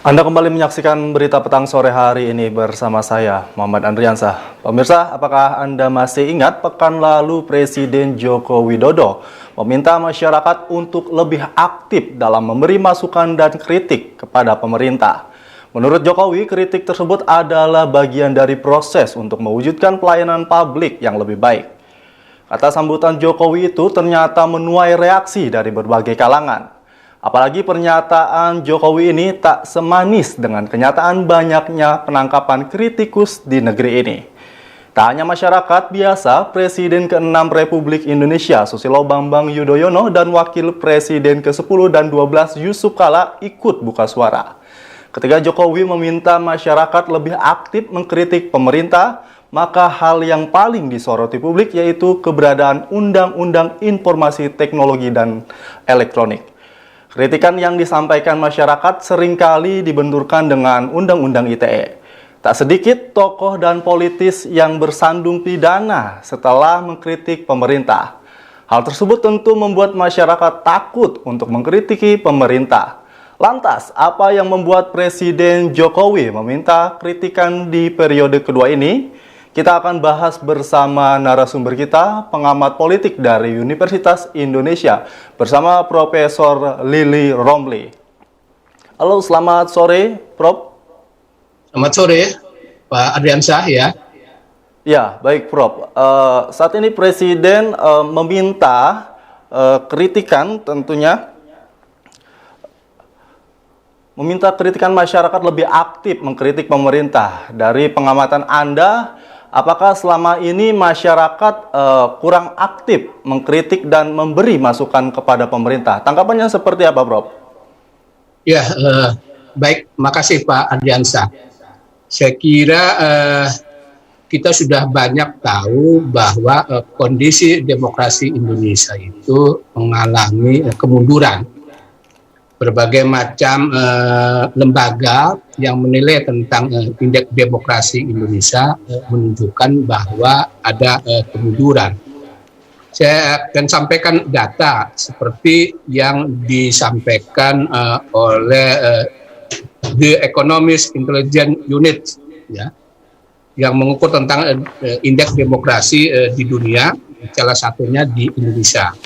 Anda kembali menyaksikan berita petang sore hari ini bersama saya, Muhammad Andriansah. Pemirsa, apakah Anda masih ingat pekan lalu Presiden Joko Widodo meminta masyarakat untuk lebih aktif dalam memberi masukan dan kritik kepada pemerintah? Menurut Jokowi, kritik tersebut adalah bagian dari proses untuk mewujudkan pelayanan publik yang lebih baik. Kata sambutan Jokowi itu ternyata menuai reaksi dari berbagai kalangan. Apalagi pernyataan Jokowi ini tak semanis dengan kenyataan banyaknya penangkapan kritikus di negeri ini. Tak hanya masyarakat biasa, Presiden ke-6 Republik Indonesia Susilo Bambang Yudhoyono dan Wakil Presiden ke-10 dan 12 Yusuf Kala ikut buka suara. Ketika Jokowi meminta masyarakat lebih aktif mengkritik pemerintah, maka hal yang paling disoroti publik yaitu keberadaan Undang-Undang Informasi Teknologi dan Elektronik. Kritikan yang disampaikan masyarakat seringkali dibenturkan dengan Undang-Undang ITE. Tak sedikit tokoh dan politis yang bersandung pidana setelah mengkritik pemerintah. Hal tersebut tentu membuat masyarakat takut untuk mengkritiki pemerintah. Lantas, apa yang membuat Presiden Jokowi meminta kritikan di periode kedua ini? Kita akan bahas bersama narasumber kita, pengamat politik dari Universitas Indonesia, bersama Profesor Lily Romli. Halo, selamat sore, Prof. Selamat sore, Pak Andriansah ya. Ya, baik, Prof. Saat ini Presiden meminta kritikan tentunya, meminta kritikan masyarakat lebih aktif mengkritik pemerintah. Dari pengamatan Anda, apakah selama ini masyarakat kurang aktif mengkritik dan memberi masukan kepada pemerintah? Tanggapannya seperti apa, Prof? Ya, baik. Makasih Pak Andriansah. Saya kira kita sudah banyak tahu bahwa kondisi demokrasi Indonesia itu mengalami kemunduran. Berbagai macam lembaga yang menilai tentang indeks demokrasi Indonesia menunjukkan bahwa ada kemunduran. Saya akan sampaikan data seperti yang disampaikan oleh The Economist Intelligence Unit, ya, yang mengukur tentang indeks demokrasi di dunia, salah satunya di Indonesia.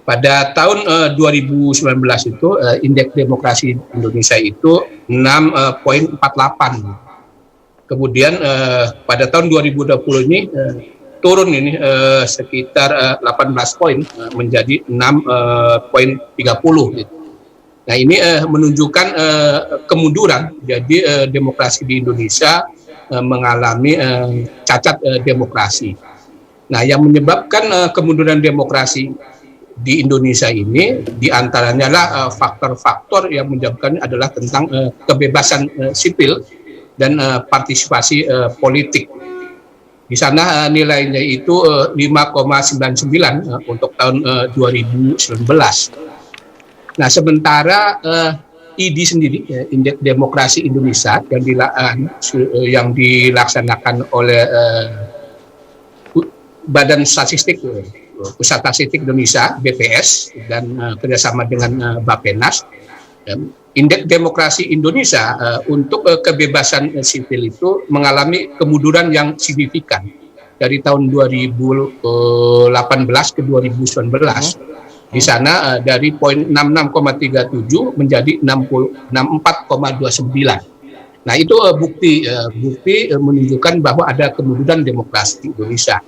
Pada tahun 2019 itu indeks demokrasi Indonesia itu 6,48. Kemudian pada tahun 2020 ini turun ini sekitar 18 poin menjadi 6,30 gitu. Nah, ini menunjukkan kemunduran. Jadi demokrasi di Indonesia mengalami cacat demokrasi. Nah, yang menyebabkan kemunduran demokrasi di Indonesia ini diantaranya adalah faktor-faktor yang menyebabkan adalah tentang kebebasan sipil dan partisipasi politik. Di sana nilainya itu 5,99 untuk tahun 2019. Nah, sementara ID sendiri, Indeks Demokrasi Indonesia yang dilaksanakan oleh Badan Statistik Pusat Statistik Indonesia (BPS) dan kerjasama dengan Bappenas, Indeks Demokrasi Indonesia untuk kebebasan sipil itu mengalami kemunduran yang signifikan dari tahun 2018 ke 2019. Di sana dari poin 66,37 menjadi 64,29. Nah, itu bukti menunjukkan bahwa ada kemunduran demokrasi di Indonesia.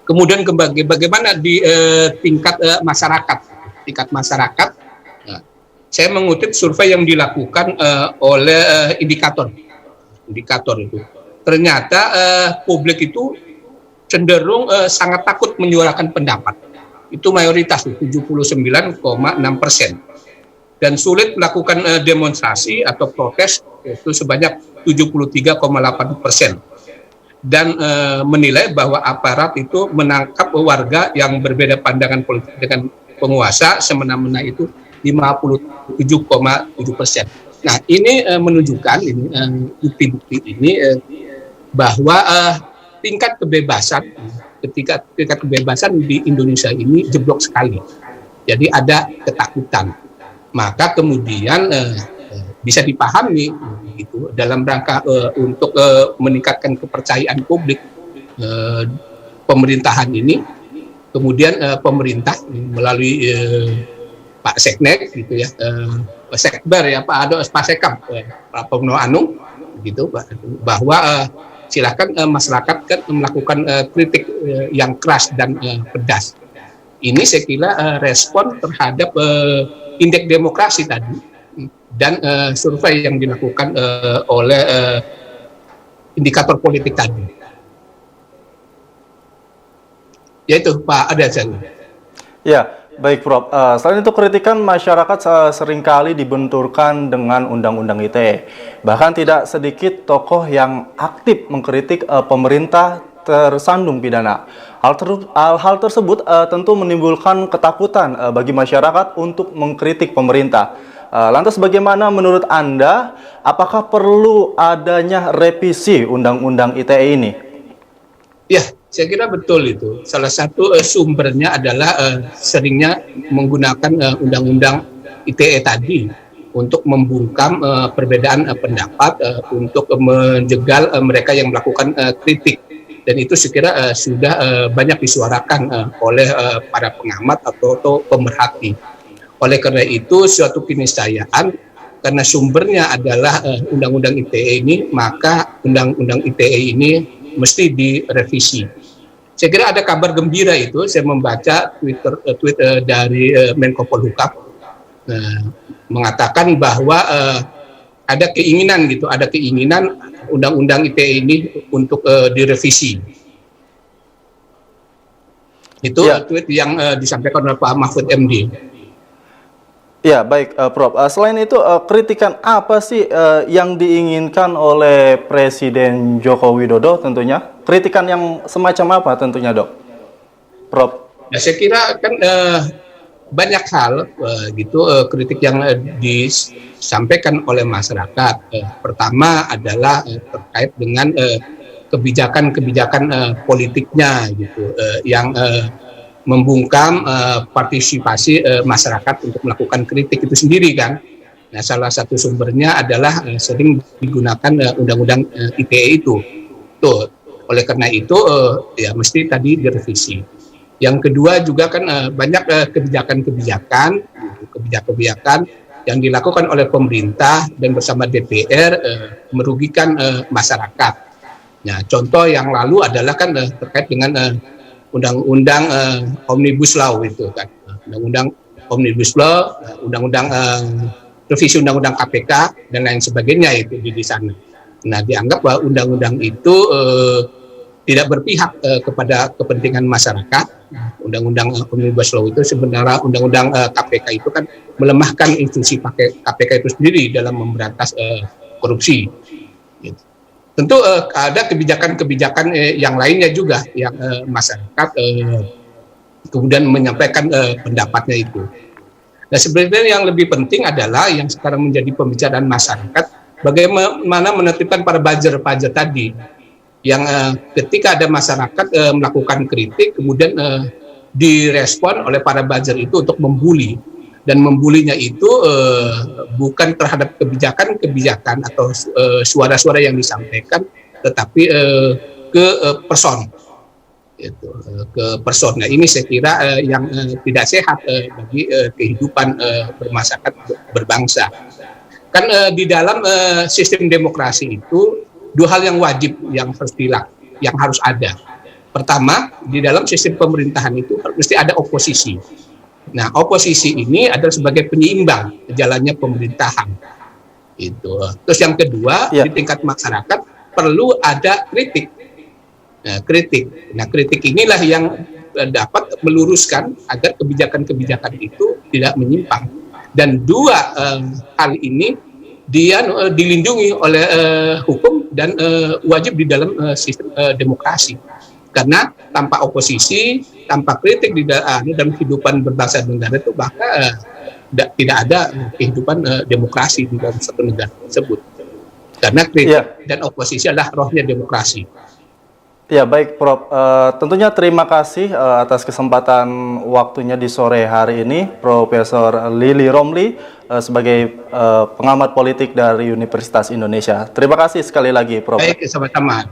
Kemudian bagaimana di tingkat masyarakat. Nah, saya mengutip survei yang dilakukan oleh indikator itu. Ternyata publik itu cenderung sangat takut menyuarakan pendapat. Itu mayoritas 79,6%. Dan sulit melakukan demonstrasi atau protes itu sebanyak 73,8%. Dan menilai bahwa aparat itu menangkap warga yang berbeda pandangan politik dengan penguasa semena-mena itu 57,7%. Nah, ini menunjukkan bukti-bukti ini bahwa tingkat kebebasan di Indonesia ini jeblok sekali. Jadi ada ketakutan. Maka kemudian bisa dipahami gitu dalam rangka untuk meningkatkan kepercayaan publik pemerintahan ini. Kemudian pemerintah melalui Pak Seknek gitu ya, Sekber ya Pak Sekam, Pak Pomno Anung gitu, bahwa silakan masyarakat kan melakukan kritik yang keras dan pedas. Ini saya kira respon terhadap indeks demokrasi tadi dan survei yang dilakukan oleh indikator politik tadi. Yaitu Pak Adriansyah. Ya, baik Prof. Selain itu kritikan masyarakat seringkali dibenturkan dengan Undang-Undang ITE. Bahkan tidak sedikit tokoh yang aktif mengkritik pemerintah tersandung pidana. Hal tersebut tentu menimbulkan ketakutan bagi masyarakat untuk mengkritik pemerintah. Lantas bagaimana menurut Anda, apakah perlu adanya revisi Undang-Undang ITE ini? Ya, saya kira betul itu. Salah satu sumbernya adalah seringnya menggunakan Undang-Undang ITE tadi untuk membungkam perbedaan pendapat, untuk menjegal mereka yang melakukan kritik. Dan itu saya kira sudah banyak disuarakan oleh para pengamat atau pemerhati. Oleh karena itu, suatu keniscayaan karena sumbernya adalah Undang-Undang ITE ini, maka Undang-Undang ITE ini mesti direvisi. Saya kira ada kabar gembira itu, saya membaca tweet dari Menko Polhukam mengatakan bahwa ada keinginan Undang-Undang ITE ini untuk direvisi. Itu ya, tweet yang disampaikan oleh Pak Mahfud MD. Ya, baik Prof. Selain itu, kritikan apa sih yang diinginkan oleh Presiden Joko Widodo tentunya? Kritikan yang semacam apa tentunya, Dok? Prof. Ya, saya kira kan banyak hal kritik yang disampaikan oleh masyarakat. Pertama adalah terkait dengan kebijakan-kebijakan politiknya gitu, yang membungkam partisipasi masyarakat untuk melakukan kritik itu sendiri kan. Nah, salah satu sumbernya adalah sering digunakan Undang-Undang ITE itu. Tuh, oleh karena itu ya mesti tadi direvisi. Yang kedua juga kan banyak kebijakan-kebijakan yang dilakukan oleh pemerintah dan bersama DPR merugikan masyarakat. Nah, contoh yang lalu adalah kan terkait dengan Undang-Undang Omnibus Law itu kan, Undang-Undang Omnibus Law, Undang-Undang revisi Undang-Undang KPK dan lain sebagainya itu di sana. Nah, dianggap bahwa undang-undang itu tidak berpihak kepada kepentingan masyarakat. Undang-Undang Omnibus Law itu sebenarnya Undang-Undang KPK itu kan melemahkan institusi KPK itu sendiri dalam memberantas korupsi. Gitu. Tentu ada kebijakan-kebijakan yang lainnya juga yang masyarakat kemudian menyampaikan pendapatnya itu. Nah, sebenarnya yang lebih penting adalah yang sekarang menjadi pembicaraan masyarakat, bagaimana menertibkan para buzzer tadi, yang ketika ada masyarakat melakukan kritik, kemudian direspon oleh para buzzer itu untuk membuli. Dan membulinya itu bukan terhadap kebijakan atau suara-suara yang disampaikan, tetapi ke person, gitu, ke person. Nah, ini saya kira yang tidak sehat bagi kehidupan bermasyarakat berbangsa. Kan di dalam sistem demokrasi itu dua hal yang wajib yang harus ada. Pertama, di dalam sistem pemerintahan itu mesti ada oposisi. Nah, oposisi ini adalah sebagai penyeimbang jalannya pemerintahan. Itu. Terus yang kedua, di tingkat masyarakat perlu ada kritik. Nah, kritik inilah yang dapat meluruskan agar kebijakan-kebijakan itu tidak menyimpang. Dan dua hal ini dia dilindungi oleh hukum dan wajib di dalam sistem demokrasi. Karena tanpa oposisi, tanpa kritik di dalam kehidupan berbangsa dan negara itu bahkan tidak ada kehidupan demokrasi di dalam satu negara tersebut. Karena kritik dan oposisi adalah rohnya demokrasi. Ya, baik, Prof. Tentunya terima kasih atas kesempatan waktunya di sore hari ini, Profesor Lili Romli, sebagai pengamat politik dari Universitas Indonesia. Terima kasih sekali lagi, Prof. Baik, sama-sama.